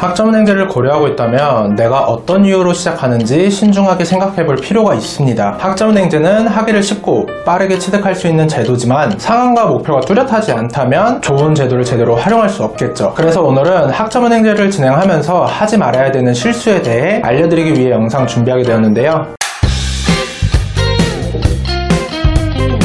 학점은행제를 고려하고 있다면 내가 어떤 이유로 시작하는지 신중하게 생각해 볼 필요가 있습니다. 학점은행제는 하기를 쉽고 빠르게 취득할 수 있는 제도지만 상황과 목표가 뚜렷하지 않다면 좋은 제도를 제대로 활용할 수 없겠죠. 그래서 오늘은 학점은행제를 진행하면서 하지 말아야 되는 실수에 대해 알려드리기 위해 영상 준비하게 되었는데요.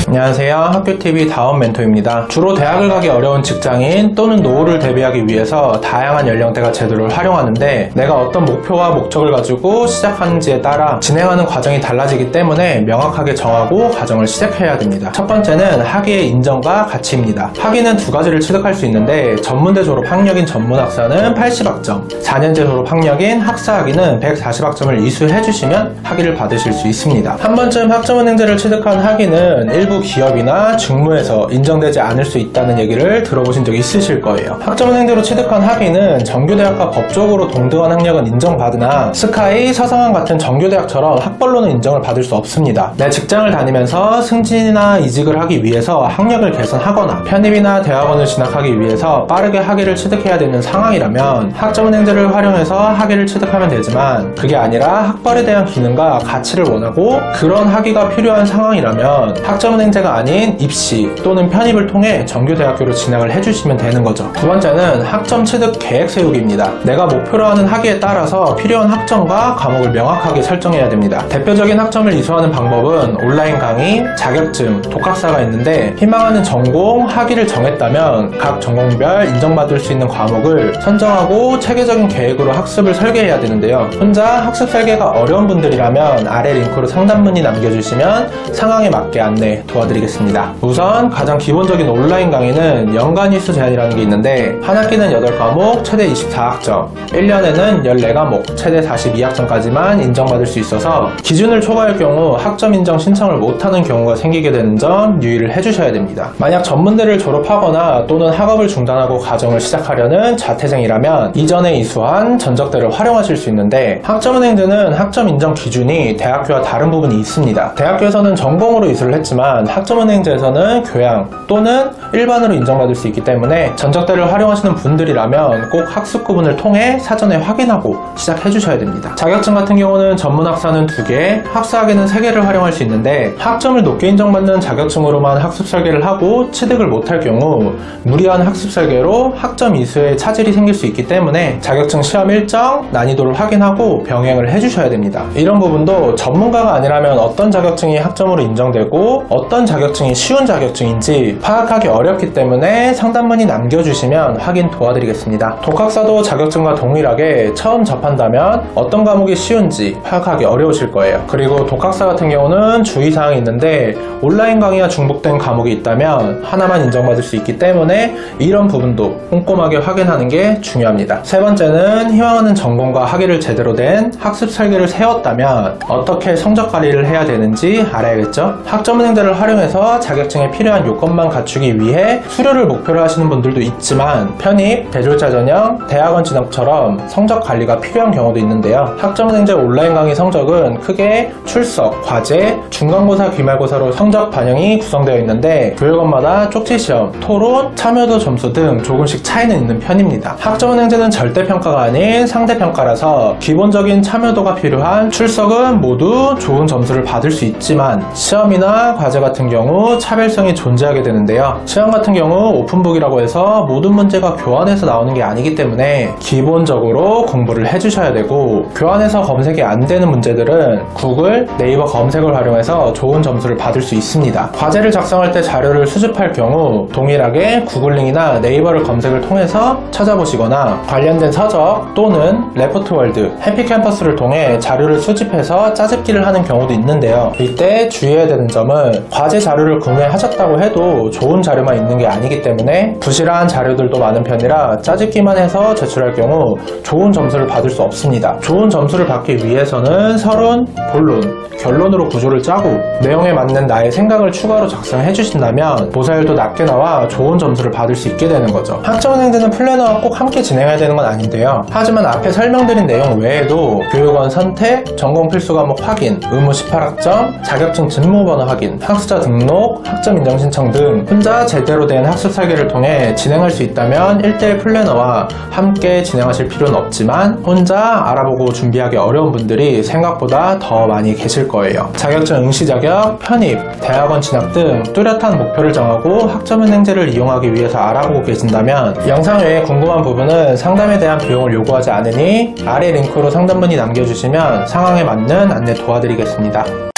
안녕하세요. 학교TV 다원 멘토입니다. 주로 대학을 가기 어려운 직장인 또는 노후를 대비하기 위해서 다양한 연령대가 제도를 활용하는데 내가 어떤 목표와 목적을 가지고 시작하는지에 따라 진행하는 과정이 달라지기 때문에 명확하게 정하고 과정을 시작해야 됩니다. 첫 번째는 학위의 인정과 가치입니다. 학위는 두 가지를 취득할 수 있는데 전문대 졸업 학력인 전문학사는 80학점, 4년제 졸업 학력인 학사학위는 140학점을 이수해주시면 학위를 받으실 수 있습니다. 한 번쯤 학점은행제를 취득한 학위는 일부 기업이나 직무에서 인정되지 않을 수 있다는 얘기를 들어보신 적 있으실 거예요. 학점은행제로 취득한 학위는 정규대학과 법적으로 동등한 학력은 인정받으나 스카이, 서성한 같은 정규대학처럼 학벌로는 인정을 받을 수 없습니다. 내 직장을 다니면서 승진이나 이직을 하기 위해서 학력을 개선하거나 편입이나 대학원을 진학하기 위해서 빠르게 학위를 취득해야 되는 상황이라면 학점은행제를 활용해서 학위를 취득하면 되지만 그게 아니라 학벌에 대한 기능과 가치를 원하고 그런 학위가 필요한 상황이라면 학점은행제가 아닌 입시 또는 편입을 통해 정규대학교로 진학을 해주시면 되는 거죠. 두 번째는 학점 취득 계획 세우기입니다. 내가 목표로 하는 학위에 따라서 필요한 학점과 과목을 명확하게 설정해야 됩니다. 대표적인 학점을 이수하는 방법은 온라인 강의, 자격증, 독학사가 있는데 희망하는 전공, 학위를 정했다면 각 전공별 인정받을 수 있는 과목을 선정하고 체계적인 계획으로 학습을 설계해야 되는데요. 혼자 학습 설계가 어려운 분들이라면 아래 링크로 상담 문의 남겨주시면 상황에 맞게 안내 도와드리겠습니다. 우선 가장 기본적인 온라인 강의는 연간 일수 제한이라는 게 있는데 한 학기는 8과목 최대 24학점, 1년에는 14과목 최대 42학점까지만 인정받을 수 있어서 기준을 초과할 경우 학점 인정 신청을 못하는 경우가 생기게 되는 점 유의를 해주셔야 됩니다. 만약 전문대를 졸업하거나 또는 학업을 중단하고 과정을 시작하려는 자퇴생이라면 이전에 이수한 전적대를 활용하실 수 있는데 학점은행제는 학점 인정 기준이 대학교와 다른 부분이 있습니다. 대학교에서는 전공으로 이수를 했지만 학점은행제에서는 교양 또는 일반으로 인정받을 수 있기 때문에 전적대를 활용하시는 분들이라면 꼭 학습 구분을 통해 사전에 확인하고 시작해 주셔야 됩니다. 자격증 같은 경우는 전문학사는 2개, 학사학위는 3개를 활용할 수 있는데 학점을 높게 인정받는 자격증으로만 학습 설계를 하고 취득을 못할 경우 무리한 학습 설계로 학점 이수에 차질이 생길 수 있기 때문에 자격증 시험 일정, 난이도를 확인하고 병행을 해주셔야 됩니다. 이런 부분도 전문가가 아니라면 어떤 자격증이 학점으로 인정되고 어떤 자격증이 쉬운 자격증인지 파악하기 어렵기 때문에 상담 문의 남겨주시면 확인 도와드리겠습니다. 독학사도 자격증과 동일하게 처음 접한다면 어떤 과목이 쉬운지 파악하기 어려우실 거예요. 그리고 독학사 같은 경우는 주의사항이 있는데 온라인 강의와 중복된 과목이 있다면 하나만 인정받을 수 있기 때문에 이런 부분도 꼼꼼하게 확인하는 게 중요합니다. 세 번째는 희망하는 전공과 학위를 제대로 된 학습 설계를 세웠다면 어떻게 성적 관리를 해야 되는지 알아야겠죠? 학점은행제를 활용해서 자격증에 필요한 요건만 갖추기 위해 수료를 목표로 하시는 분들도 있지만 편입, 대졸자 전형, 대학원 진학처럼 성적 관리가 필요한 경우도 있는데요. 학점은행제 온라인 강의 성적은 크게 출석, 과제, 중간고사, 기말고사로 성적 반영이 구성되어 있는데 교육원마다 쪽지시험, 토론, 참여도 점수 등 조금씩 차이는 있는 편입니다. 학점은행제는 절대평가가 아닌 상대평가라서 기본적인 참여도가 필요한 출석은 모두 좋은 점수를 받을 수 있지만 시험이나 과제 같은 경우 차별성이 존재하게 되는데요. 시험 같은 경우 오픈북이라고 해서 모든 문제가 교환해서 나오는 게 아니기 때문에 기본적으로 공부를 해주셔야 되고 교환해서 검색이 안 되는 문제들은 구글, 네이버 검색을 활용해서 좋은 점수를 받을 수 있습니다. 과제를 작성할 때 자료를 수집할 경우 동일하게 구글링이나 네이버를 검색을 통해서 찾아보시거나 관련된 서적 또는 레포트월드, 해피캠퍼스를 통해 자료를 수집해서 짜집기를 하는 경우도 있는데요. 이때 주의해야 되는 점은 과제 자료를 구매하셨다고 해도 좋은 자료만 있는 게 아니기 때문에 부실한 자료들도 많은 편이라 짜집기만 해서 제출할 경우 좋은 점수를 받을 수 없습니다. 좋은 점수를 받기 위해서는 서론, 본론, 결론으로 구조를 짜고 내용에 맞는 나의 생각을 추가로 작성해 주신다면 모사율도 낮게 나와 좋은 점수를 받을 수 있게 되는 거죠. 학점은행제는 플래너와 꼭 함께 진행해야 되는 건 아닌데요. 하지만 앞에 설명드린 내용 외에도 교육원 선택, 전공 필수 과목 확인, 의무 18학점, 자격증 진모번호 확인, 학습 수료학습자 등록, 학점 인정 신청 등 혼자 제대로 된 학습 설계를 통해 진행할 수 있다면 1대1 플래너와 함께 진행하실 필요는 없지만 혼자 알아보고 준비하기 어려운 분들이 생각보다 더 많이 계실 거예요. 자격증 응시 자격, 편입, 대학원 진학 등 뚜렷한 목표를 정하고 학점 은행제를 이용하기 위해서 알아보고 계신다면 영상 외에 궁금한 부분은 상담에 대한 비용을 요구하지 않으니 아래 링크로 상담 문의 남겨주시면 상황에 맞는 안내 도와드리겠습니다.